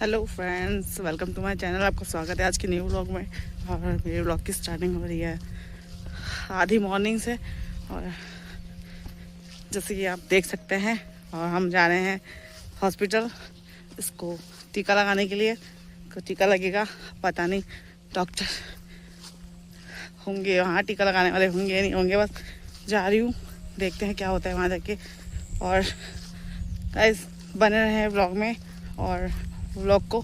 Hello friends, welcome to my channel. आपका स्वागत है आज के न्यू व्लॉग में। और मेरे व्लॉग की स्टार्टिंग हो रही है आधी मॉर्निंग से। और जैसे कि आप देख सकते हैं, और हम जा रहे हैं हॉस्पिटल इसको टीका लगाने के लिए। तो टीका लगेगा, पता नहीं डॉक्टर होंगे वहाँ, टीका लगाने वाले होंगे नहीं होंगे, बस जा रही हूँ, देखते हैं क्या होता है वहाँ जाके। और गाइस बने रहे हैं व्लॉग में और व्लॉग को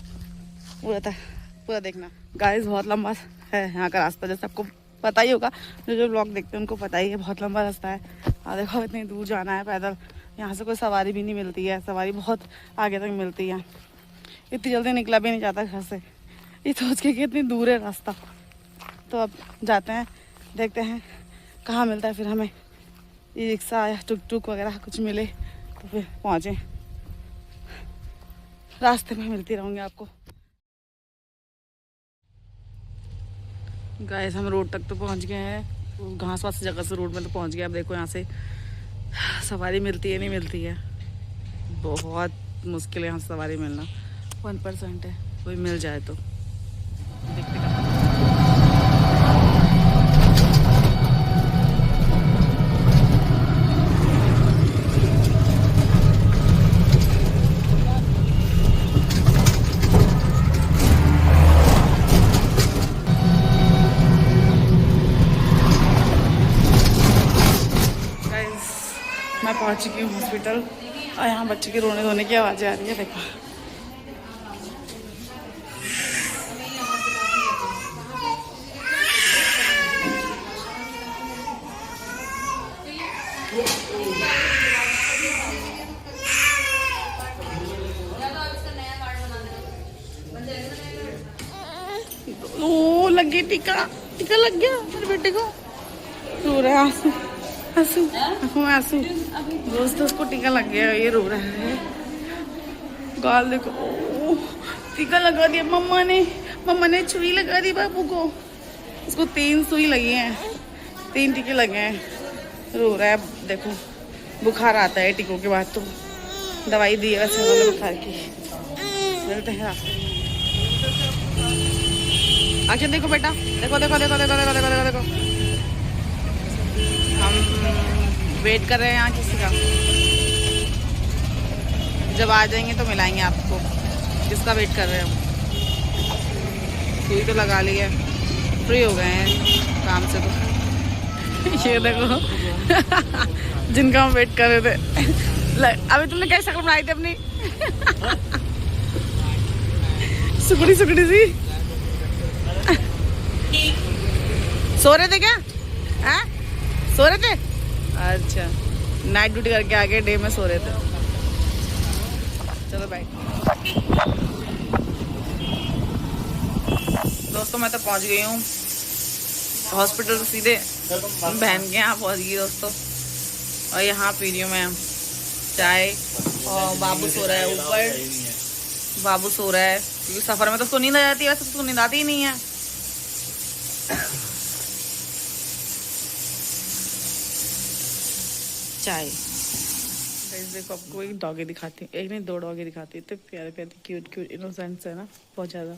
पूरा देखना। गाइस बहुत लंबा है यहाँ का रास्ता, जैसे आपको पता ही होगा, जो व्लॉग देखते हैं उनको पता ही है, बहुत लंबा रास्ता है। और देखो इतनी दूर जाना है पैदल, यहाँ से कोई सवारी भी नहीं मिलती है, सवारी बहुत आगे तक मिलती है, इतनी जल्दी निकला भी नहीं जाता घर से, ये सोच के कि इतनी दूर है रास्ता। तो अब जाते हैं, देखते हैं कहाँ मिलता है फिर हमें ई रिक्शा या टुक टुक वगैरह कुछ मिले तो फिर पहुँचें। रास्ते में मिलती रहूँगी आपको। गाइस हम रोड तक तो पहुँच गए हैं, घास वास जगह से रोड में तो पहुँच गए। अब देखो यहाँ से सवारी मिलती है नहीं मिलती है, बहुत मुश्किल है यहाँ से सवारी मिलना, 1% है, कोई मिल जाए तो देखते हैं। मैं पहुंच चुकी हूँ हॉस्पिटल और यहाँ बच्चे के रोने धोने की आवाज़ें आ रही है, देखो। ओ लग गई टीका, टीका लग गया मेरे बेटे को, रो रहा है, आंसू आंसू आंखों में आंसू। दोस्तों उसको टीका लग गया, ये रो रहा है, गाल देखो। ओ टीका लगा दिया मम्मा ने सुई लगा दी बाबू को, उसको 3 सुई लगी हैं, 3 टीके लगे हैं, रो रहा है देखो। बुखार आता है टीकों के बाद, तो दवाई दी है वैसे उन्होंने बुखार की। मिलते हैं रास्ते में। आखिर देखो बेटा, देखो देखो देखो देखो देखो देखो देखो देखो, हम वेट कर रहे हैं यहाँ किसी का, जब आ जाएंगे तो मिलाएंगे आपको। किसका वेट कर रहे हो? सुई तो लगा ली है, फ्री हो गए हैं काम से तो। ये देखो जिनका हम वेट कर रहे थे। अभी तुमने कैसे शक्ल बनाई थी अपनी? सुकड़ी सुकड़ी सी। सो रहे थे क्या? हाँ सो रहे थे, अच्छा नाइट ड्यूटी करके आ गए, डे में सो रहे थे। चलो बाय दोस्तों, मैं तो पहुंच गई हूँ हॉस्पिटल से, सीधे बहन के यहाँ पहुंच गई दोस्तों। और यहाँ पी रही हूँ मैं चाय, और बाबू सो रहा है ऊपर, बाबू सो रहा है क्योंकि सफर में तो उसको नींद आ जाती है, वैसे तो उसको नींद आती ही नहीं है। चाय देखो, आपको एक डॉगी दिखाती हूँ, एक नहीं 2 डॉगी दिखाती है, इतने प्यारे प्यारे क्यूट क्यूट इनोसेंट्स है ना, बहुत ज़्यादा।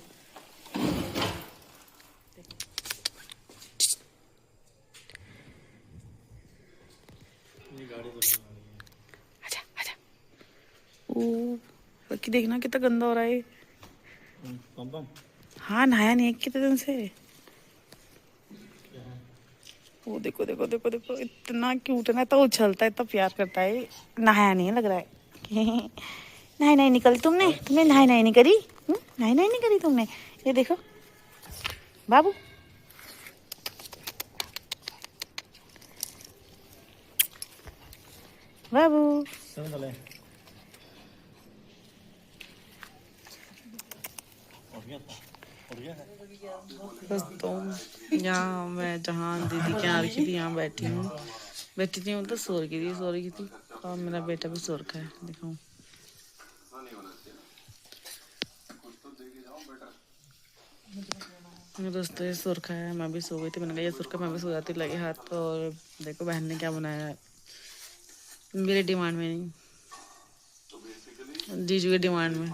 आजा आजा। ओ बाकी देखना कितना गंदा हो रहा है। हाँ नहाया नहीं है कितने दिन से। वो देखो देखो देखो देखो, इतना क्यूट है ना, तो उछलता है, इतना प्यार करता है। नहाया नहीं लग रहा है। नहाई नहीं निकल तुमने नहाई नहीं करी, नहाई नहीं करी तुमने। ये देखो बाबू, बाबू दोस्तों, यहाँ मैं जहाँ दीदी के यहाँ रखी थी, यहाँ बैठी थी मतलब सो रही थी, और मेरा बेटा भी सो रखा है, देखो। दोस्तों ये सो रखा है, मैं भी सो गई थी, मैंने कहा ये सो रखा, मैं भी सो जाती, लगे हाथ। तो और देखो बहन ने क्या बनाया है, मेरी डिमांड में नहीं, जीजू की डिमांड में।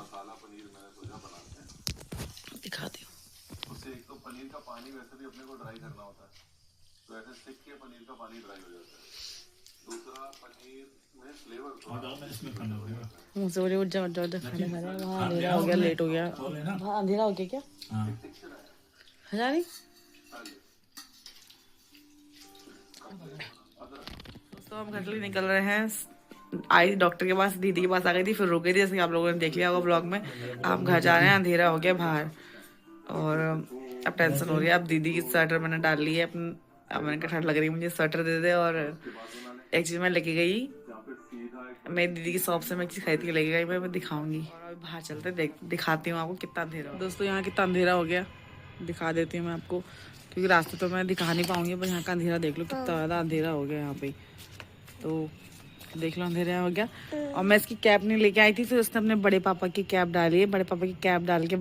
का पानी वैसे भी अपने को ड्राई करना होता है, तो ऐसे सिक के पनीर का पानी ड्राई हो जाता है। दूसरा, पनीर में फ्लेवर मुझसे बोले उठ जा खाना खा रहे हैं। वहाँ अंधेरा हो गया, लेट हो गया। वहाँ अंधेरा हो गया क्या? हजा नहीं। दोस्तों हम घर के लिए निकल रहे हैं। आई डॉक्टर के पास, दीदी के पास आ गई थी, फिर रुक गई थी, जैसे कि आप लोगों ने देख लिया होगा ब्लॉग में। आप घर जा रहे हैं, अंधेरा हो गया बाहर और अब टेंशन हो रही है। अब दीदी की स्वेटर मैंने डाल ली है अब मैंने कहा ठंड लग रही है, मुझे स्वेटर दे दे। और एक चीज़ मैं लेके गई, मेरी दीदी की शॉप से मैं चीज़ खरीद के लेके गई, मैं दिखाऊंगी। और अभी बाहर चलते दिखाती हूँ आपको कितना अंधेरा। दोस्तों यहाँ कितना अंधेरा हो गया, दिखा देती हूँ मैं आपको, क्योंकि रास्ते तो मैं दिखा नहीं पाऊंगी, पर यहाँ का अंधेरा देख लो कितना ज़्यादा अंधेरा हो गया यहाँ पे। तो देख लो अंधेरा हो गया। और मैं इसकी कैप नहीं लेके आई थी, फिर उसने अपने बड़े पापा की कैप डाली है। बड़े पापा की कैप डाल के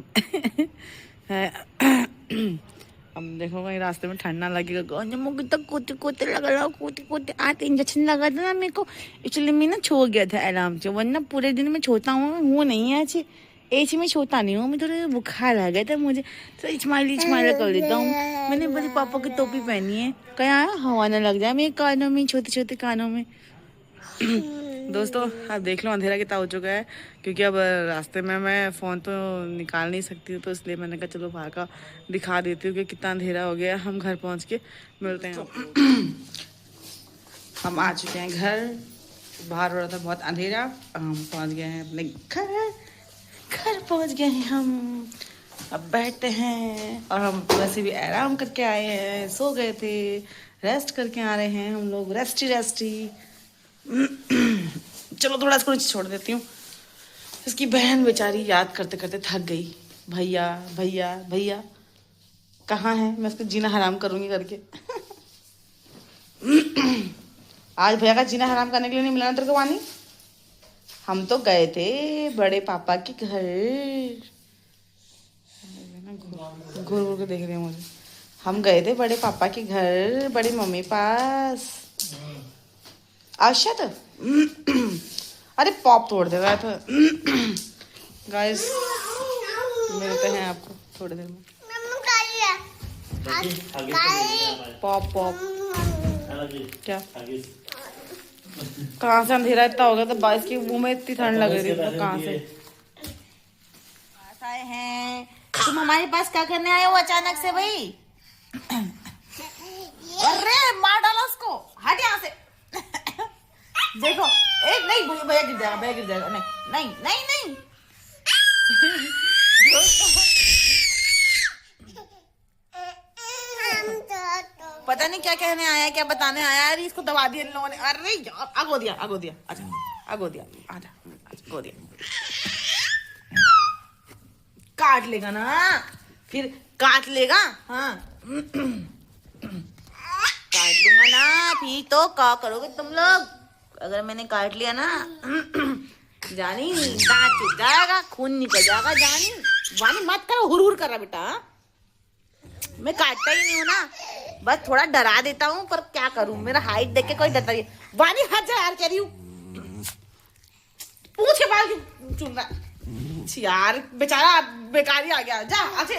अब देखो कहीं रास्ते में ठंड ना लगेगा। मुझे तो कूते कूते लग रहा, कूते कूते आते इंजेक्शन लगा था ना मेरे को, इसलिए मैं ना छो गया था आराम से, वरना पूरे दिन में छोता हूँ नहीं है ऐसे ऐसे में छोता नहीं हूँ मैं। थोड़ा बुखार आ गया था मुझे, तो इस्माइली कर लेता हूँ। मैंने बड़े पापा की टोपी पहनी है, कहीं हवा ना लग जाए मेरे कानों में, छोटे छोटे कानों में। दोस्तों आप देख लो अंधेरा कितना हो चुका है, क्योंकि अब रास्ते में मैं फ़ोन तो निकाल नहीं सकती हूँ, तो इसलिए मैंने कहा चलो बाहर का दिखा देती हूँ कि कितना अंधेरा हो गया। हम घर पहुँच के मिलते हैं। हम आ चुके हैं घर, बाहर हो रहा था बहुत अंधेरा, हम पहुँच गए हैं अपने घर पहुँच गए हैं हम। अब बैठते हैं, और हम वैसे भी आराम करके आए हैं, सो गए थे, रेस्ट करके आ रहे हैं हम लोग, रेस्टी। चलो थोड़ा इसको नीचे छोड़ देती हूँ। इसकी बहन बेचारी याद करते करते थक गई, भैया भैया भैया कहाँ है, मैं इसको जीना हराम करूँगी करके। आज भैया का जीना हराम करने के लिए नहीं मिला ना तेरे को वानी। हम तो गए थे बड़े पापा के घर, घूर घूर के देख रहे हैं मुझे। हम गए थे बड़े पापा के घर, बड़ी मम्मी पास। अच्छा अरे पॉप तोड़ देगा तो। गाइस मिलते हैं आपको थोड़ी देर में। पॉप क्या कहाँ से अंधेरा इतना हो गया था, बारिश के मुंह में इतनी ठंड लग रही थी, कहाँ से आए हैं तुम हमारे पास? क्या करने आए हो अचानक से भाई? अरे मार डाला उसको, हट यहाँ से। देखो एक नहीं, भैया गिर जाएगा, नहीं। पता नहीं क्या कहने आया, क्या बताने आया। अरे इसको दबा दिया इन लोगों ने। अरे यार आगो दिया अच्छा आगो दिया, आजा आगो दिया। काट लेगा ना, फिर काट लेगा। हाँ काट लूंगा ना, फिर तो क्या करोगे तुम लोग अगर मैंने काट लिया ना? जानी दांत टूट जाएगा, खून निकल जाएगा। जानी वानी मत करो, हुर कर रहा बेटा। मैं काटता ही नहीं हूँ ना, बस थोड़ा डरा देता हूँ, पर क्या करूँ, मेरा हाइट देख के कोई डरता नहीं। वानी हट जा यार, कह रही हूँ। पूछ के बाल क्यों चुन रहा यार, बेचारा बेकारी आ गया। जा अच्छे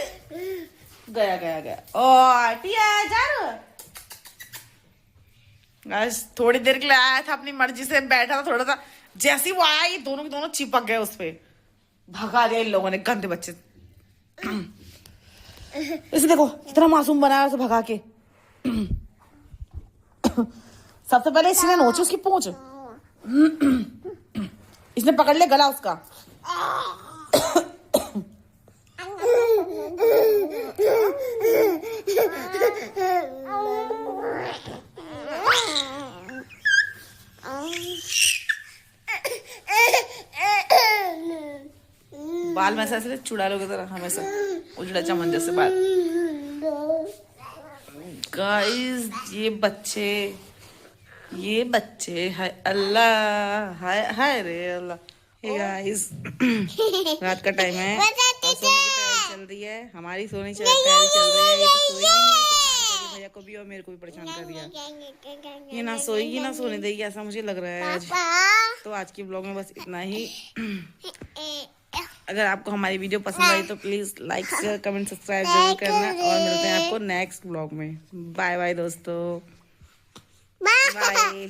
गया ओ जा। गाइस थोड़ी देर के लिए आया था, अपनी मर्जी से बैठा था थोड़ा सा, जैसे ही वो आया ये दोनों के दोनों चिपक गए उस पे, भगा दिया इन लोगों ने, गंदे बच्चे। इसे देखो कितना मासूम बनाया उसे भगा के। सबसे पहले इसने नोची उसकी पूंछ, इसने पकड़ लिया गला उसका। बाल में ऐसे चुड़ा लोगे तरह हमेशा उजड़ा चमन जैसे बाल। गाइस ये बच्चे हाय अल्लाह, हाय रे अल्लाह। हे गाइस रात का टाइम है और सोने की तैयारी चल रही है, हमारी सोने की तैयारी चल रही है। ये तो सोएगी नहीं, भैया को भी और मेरे को भी परेशान कर दिया। ये ना सोएगी ना सोने देगी, ऐसा मुझे लग रहा है आज। तो आज की ब्लॉग में बस इतना ही। अगर आपको हमारी वीडियो पसंद आई तो please like share comment subscribe जरूर करना और मिलते हैं आपको नेक्स्ट ब्लॉग में। बाय बाय दोस्तों, बाय।